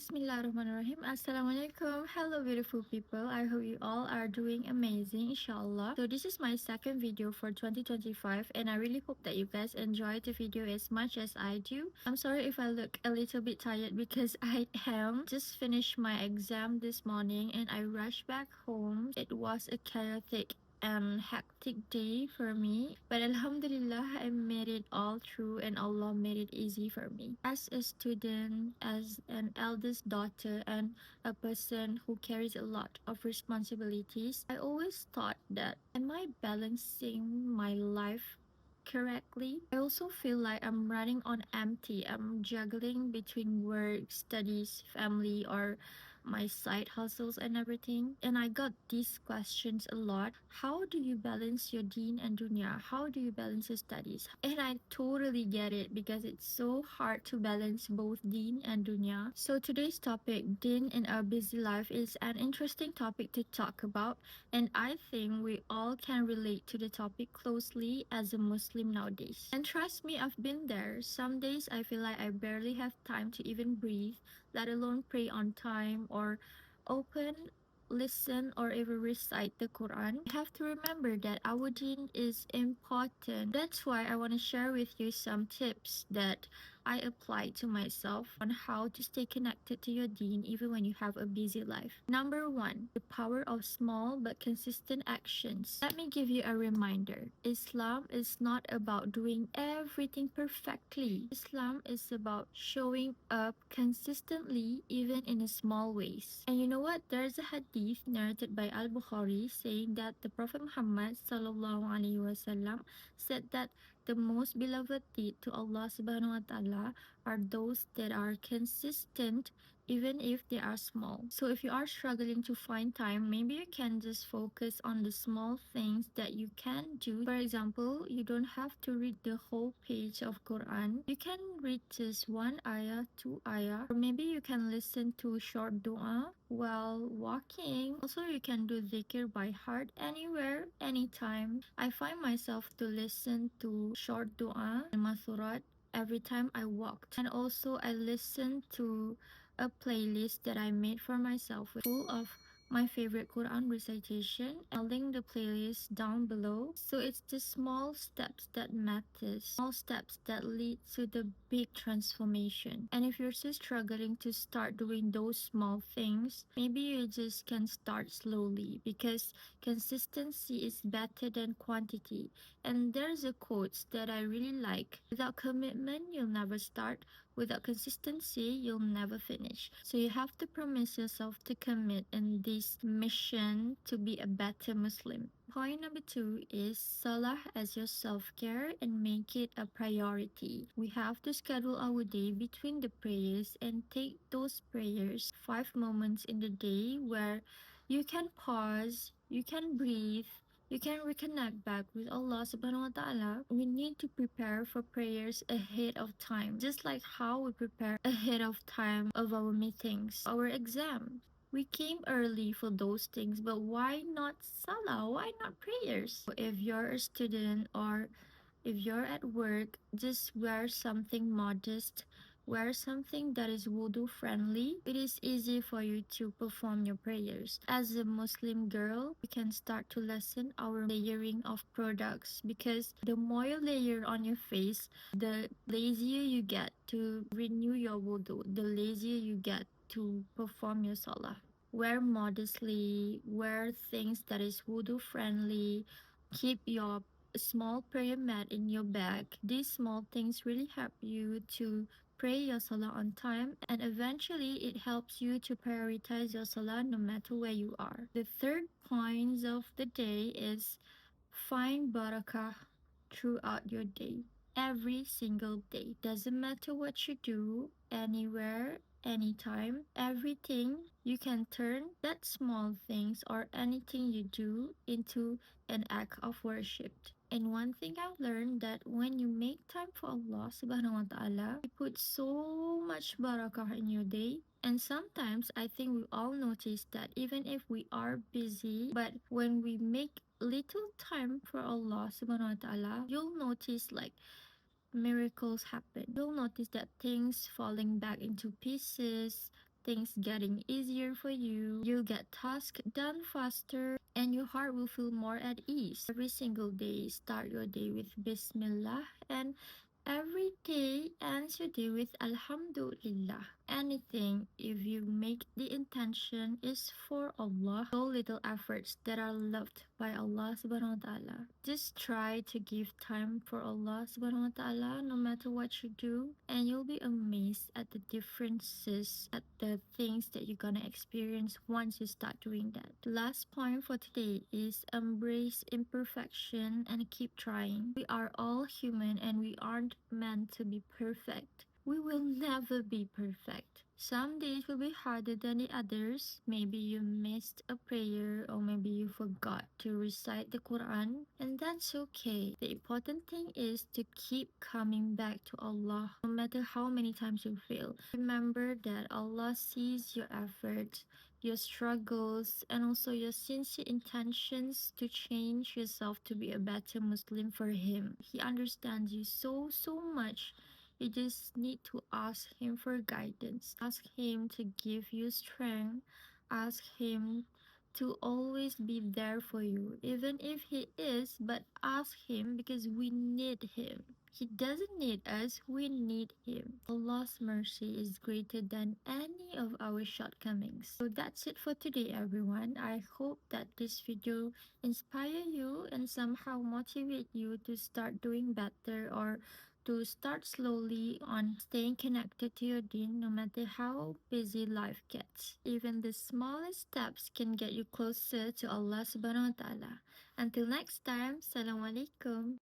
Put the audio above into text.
Bismillahirrahmanirrahim. Assalamualaikum. Hello, beautiful people. I hope you all are doing amazing, inshallah. So, this is my second video for 2025, and I really hope that you guys enjoy the video as much as I do. I'm sorry if I look a little bit tired because I am just finished my exam this morning and I rushed back home. It was a chaotic and hectic day for me, but Alhamdulillah, I made it all through and Allah made it easy for me. As a student, as an eldest daughter, and a person who carries a lot of responsibilities, I always thought that, am I balancing my life correctly? I also feel like I'm running on empty. I'm juggling between work, studies, family, or my side hustles and everything. And I got these questions a lot. How do you balance your deen and dunya? How do you balance your studies? And I totally get it because it's so hard to balance both deen and dunya. So today's topic, deen in our busy life, is an interesting topic to talk about. And I think we all can relate to the topic closely as a Muslim nowadays. And trust me, I've been there. Some days I feel like I barely have time to even breathe, let alone pray on time or open, listen, or even recite the Quran. We have to remember that our deen is important. That's why I want to share with you some tips that I apply to myself on how to stay connected to your deen even when you have a busy life. Number one, the power of small but consistent actions. Let me give you a reminder. Islam is not about doing everything perfectly. Islam is about showing up consistently even in small ways. And you know what? There's a hadith narrated by Al-Bukhari saying that the Prophet Muhammad sallallahu alaihi wasallam said that the most beloved deed to Allah subhanahu wa ta'ala are those that are consistent even if they are small. So if you are struggling to find time, maybe you can just focus on the small things that you can do. For example, you don't have to read the whole page of Quran. You can read just one ayah, two ayah, or maybe you can listen to short dua while walking. Also, you can do dhikr by heart anywhere, anytime. I find myself to listen to short dua and masurat every time I walked. And also I listen to a playlist that I made for myself full of my favorite Quran recitation. I'll link the playlist down below. So it's the small steps that matters, small steps that lead to the big transformation. And if you're still struggling to start doing those small things, maybe you just can start slowly because consistency is better than quantity. And there's a quote that I really like. Without commitment, you'll never start. Without consistency, you'll never finish. So you have to promise yourself to commit in this mission to be a better Muslim. Point number two is Salah as your self-care and make it a priority. We have to schedule our day between the prayers and take those prayers 5 moments in the day where you can pause, you can breathe, you can reconnect back with Allah subhanahu wa ta'ala. We need to prepare for prayers ahead of time, just like how we prepare ahead of time of our meetings, our exam. We came early for those things, but why not Salah? Why not prayers? If you're a student or if you're at work, just wear something modest. Wear something that is wudu friendly. It is easy for you to perform your prayers. As a Muslim girl, we can start to lessen our layering of products because the more you layer on your face, the lazier you get to renew your wudu, the lazier you get to perform your salah. Wear modestly, wear things that is wudu friendly, keep your a small prayer mat in your bag. These small things really help you to pray your salah on time, and eventually it helps you to prioritize your salah no matter where you are. The third point of the day is find barakah throughout your day. Every single day. Doesn't matter what you do, anywhere, anytime, everything, you can turn that small things or anything you do into an act of worship. And one thing I've learned that when you make time for Allah subhanahu wa ta'ala, you put so much barakah in your day. And sometimes I think we all notice that even if we are busy, but when we make little time for Allah subhanahu wa ta'ala, you'll notice like miracles happen. You'll notice that things falling back into pieces, things getting easier for you. You'll get tasks done faster and your heart will feel more at ease. Every single day, start your day with Bismillah, and every day ends your day with Alhamdulillah. Anything, if you make the intention is for Allah, so little efforts that are loved by Allah subhanahu wa ta'ala. Just try to give time for Allah subhanahu wa ta'ala no matter what you do, and you'll be amazed at the differences, at the things that you're gonna experience once you start doing that. The last point for today is embrace imperfection and keep trying. We are all human and we aren't meant to be perfect. We will never be perfect. Some days will be harder than the others. Maybe you missed a prayer or maybe you forgot to recite the Quran, and that's okay. The important thing is to keep coming back to Allah no matter how many times you fail. Remember that Allah sees your efforts, your struggles, and also your sincere intentions to change yourself to be a better Muslim for Him. He understands you so much. You just need to ask Him for guidance. Ask Him to give you strength. Ask Him to always be there for you, even if He is, but ask Him because we need Him. He doesn't need us, we need Him. Allah's mercy is greater than any of our shortcomings. So that's it for today, everyone. I hope that this video inspire you and somehow motivate you to start doing better, or to start slowly on staying connected to your deen no matter how busy life gets. Even the smallest steps can get you closer to Allah subhanahu wa ta'ala. Until next time, Assalamu alaikum.